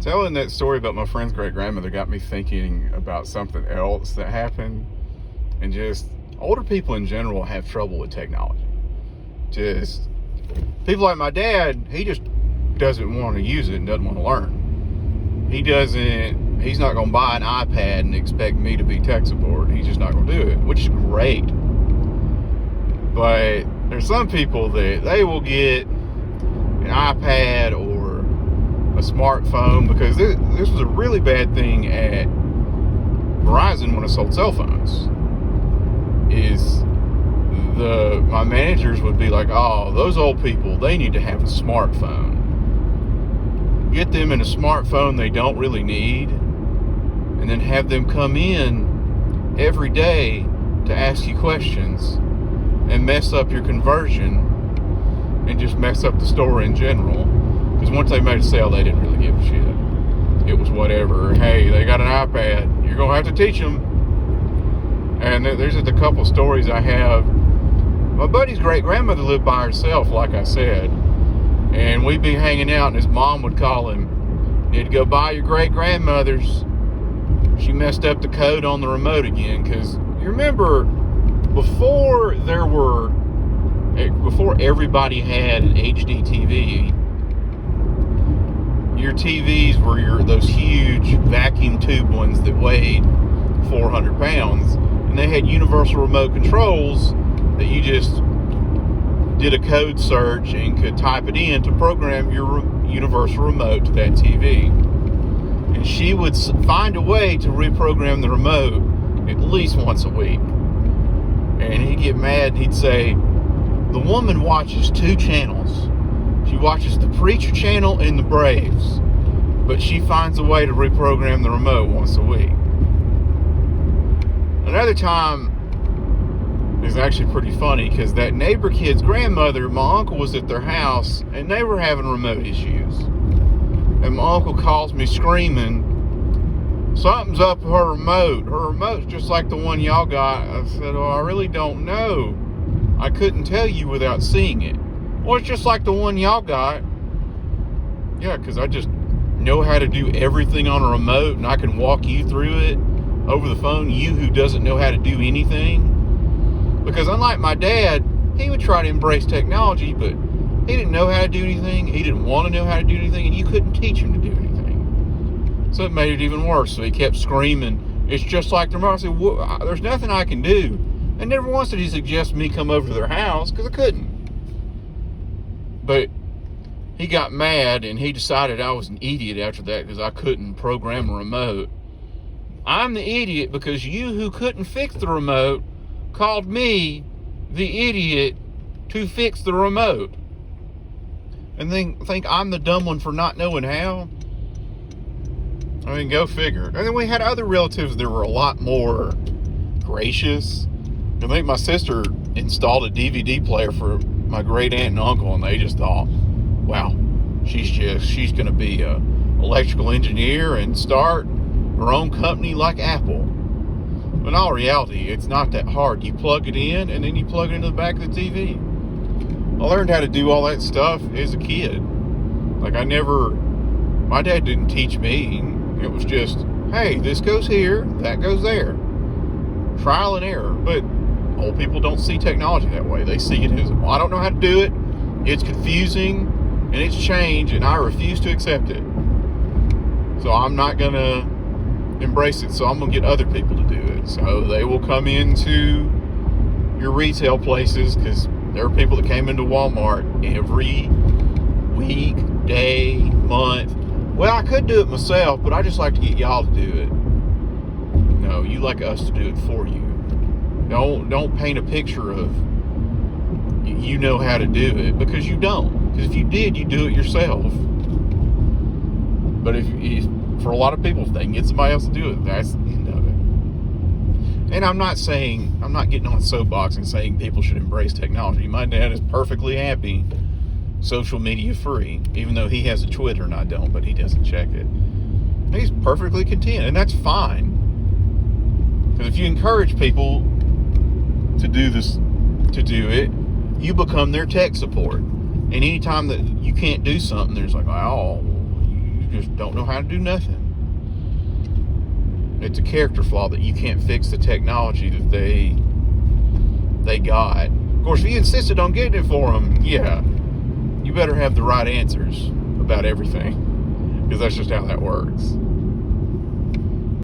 Telling that story about my friend's great grandmother got me thinking about something else that happened, and just older people in general have trouble with technology. Just people like my dad, he just doesn't want to use it and doesn't want to learn. He's not going to buy an iPad and expect me to be tech support. He's just not going to do it, which is great. But there's some people that they will get an iPad or a smartphone, because this was a really bad thing at Verizon when I sold cell phones. My managers would be like, oh, those old people, they need to have a smartphone. Get them in a smartphone they don't really need, and then have them come in every day to ask you questions and mess up your conversion and just mess up the store in general. Because once they made a sale, they didn't really give a shit. It was whatever. Hey, they got an iPad. You're going to have to teach them. And there's just a couple stories I have. My buddy's great-grandmother lived by herself, like I said. And we'd be hanging out, and his mom would call him. Need to go by your great-grandmother's. She messed up the code on the remote again. Because you remember, before everybody had an HD TV, your TVs were those huge vacuum tube ones that weighed 400 pounds. And they had universal remote controls that you just did a code search and could type it in to program your universal remote to that TV. And she would find a way to reprogram the remote at least once a week. And he'd get mad and he'd say, the woman watches 2 channels. She watches the Preacher channel and the Braves, but she finds a way to reprogram the remote once a week. Another time is actually pretty funny, because that neighbor kid's grandmother, my uncle was at their house and they were having remote issues. And my uncle calls me screaming, something's up with her remote. Her remote's just like the one y'all got. I said, oh, I really don't know. I couldn't tell you without seeing it. Well, it's just like the one y'all got. Yeah, because I just know how to do everything on a remote, and I can walk you through it over the phone, you who doesn't know how to do anything. Because unlike my dad, he would try to embrace technology, but he didn't know how to do anything. He didn't want to know how to do anything, and you couldn't teach him to do anything. So it made it even worse. So he kept screaming, it's just like the remote. I said, well, there's nothing I can do. And never once did he suggest me come over to their house, because I couldn't. But he got mad, and he decided I was an idiot after that because I couldn't program a remote. I'm the idiot because you who couldn't fix the remote called me the idiot to fix the remote. And then think I'm the dumb one for not knowing how? I mean, go figure. And then we had other relatives that were a lot more gracious. I think my sister installed a DVD player for my great aunt and uncle, and they just thought, wow, she's going to be a electrical engineer and start her own company like Apple. But in all reality, it's not that hard. You plug it in, and then you plug it into the back of the TV. I learned how to do all that stuff as a kid. My dad didn't teach me. It was just, hey, this goes here, that goes there. Trial and error. But old people don't see technology that way. They see it as, well, I don't know how to do it. It's confusing, and it's change, and I refuse to accept it. So I'm not going to embrace it, so I'm going to get other people to do it. So they will come into your retail places, because there are people that came into Walmart every week, day, month. Well, I could do it myself, but I just like to get y'all to do it. No, you like us to do it for you. Don't paint a picture of you know how to do it, because you don't. Because if you did, you'd do it yourself. But if for a lot of people, if they can get somebody else to do it, that's the end of it. And I'm not getting on a soapbox and saying people should embrace technology. My dad is perfectly happy social media free, even though he has a Twitter and I don't, but he doesn't check it. He's perfectly content, and that's fine. Because if you encourage people to do it, you become their tech support. And anytime that you can't do something, there's like, oh, you just don't know how to do nothing. It's a character flaw that you can't fix the technology that they got. Of course, if you insisted on getting it for them, yeah, you better have the right answers about everything, because that's just how that works.